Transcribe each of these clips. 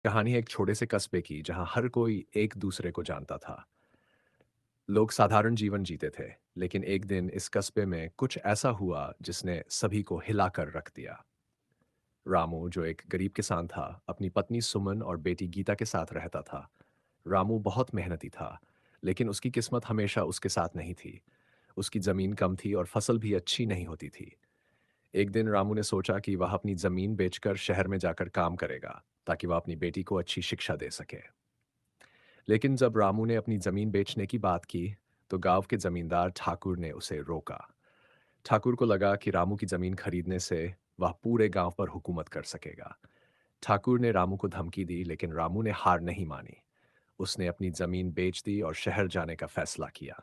कहानी है एक छोटे से कस्बे की जहां हर कोई एक दूसरे को जानता था। लोग साधारण जीवन जीते थे, लेकिन एक दिन इस कस्बे में कुछ ऐसा हुआ जिसने सभी को हिलाकर रख दिया। रामू, जो एक गरीब किसान था, अपनी पत्नी सुमन और बेटी गीता के साथ रहता था। रामू बहुत मेहनती था, लेकिन उसकी किस्मत हमेशा उसके साथ नहीं थी। उसकी जमीन कम थी और फसल भी अच्छी नहीं होती थी। एक दिन रामू ने सोचा कि वह अपनी जमीन बेचकर शहर में जाकर काम करेगा, ताकि वह अपनी बेटी को अच्छी शिक्षा दे सके। लेकिन जब रामू ने अपनी जमीन बेचने की बात की, तो गांव के जमींदार ठाकुर ने उसे रोका। ठाकुर को लगा कि रामू की जमीन खरीदने से वह पूरे गांव पर हुकूमत कर सकेगा। ठाकुर ने रामू को धमकी दी, लेकिन रामू ने हार नहीं मानी। उसने अपनी जमीन बेच दी और शहर जाने का फैसला किया।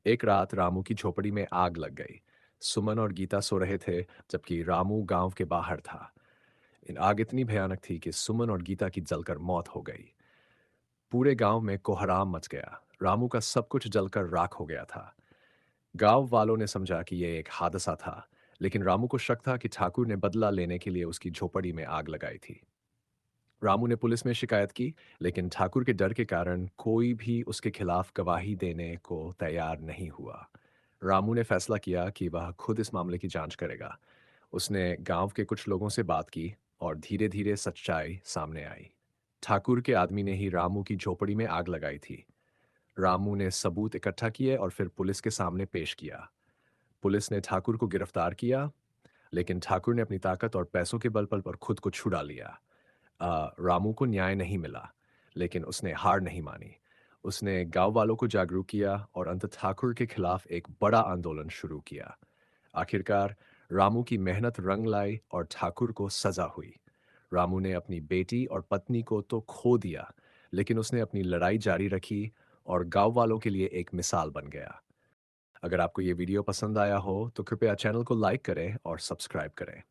एक रात रामू की झोपड़ी में आग लग गई। सुमन और गीता सो रहे थे, जबकि रामू गांव के बाहर था। इन आग इतनी भयानक थी कि सुमन और गीता की जलकर मौत हो गई। पूरे गांव में कोहराम मच गया। रामू का सब कुछ जलकर राख हो गया था। गांव वालों ने समझा कि यह एक हादसा था, लेकिन रामू को शक था कि ठाकुर ने बदला लेने के लिए उसकी झोपड़ी में आग लगाई थी। रामू ने पुलिस में शिकायत की, लेकिन ठाकुर के डर के कारण कोई भी उसके खिलाफ गवाही देने को तैयार नहीं हुआ। रामू ने फैसला किया कि वह खुद इस मामले की जांच करेगा। उसने गांव के कुछ लोगों से बात की और धीरे धीरे सच्चाई सामने आई। ठाकुर के आदमी ने ही रामू की झोपड़ी में आग लगाई थी। रामू ने सबूत इकट्ठा किए और फिर पुलिस के सामने पेश किया। पुलिस ने ठाकुर को गिरफ्तार किया, लेकिन ठाकुर ने अपनी ताकत और पैसों के बल पर खुद को छुड़ा लिया। रामू को न्याय नहीं मिला, लेकिन उसने हार नहीं मानी। उसने गांव वालों को जागरूक किया और अंत ठाकुर के खिलाफ एक बड़ा आंदोलन शुरू किया। आखिरकार रामू की मेहनत रंग लाई और ठाकुर को सजा हुई। रामू ने अपनी बेटी और पत्नी को तो खो दिया, लेकिन उसने अपनी लड़ाई जारी रखी और गांव वालों के लिए एक मिसाल बन गया। अगर आपको ये वीडियो पसंद आया हो तो कृपया चैनल को लाइक करें और सब्सक्राइब करें।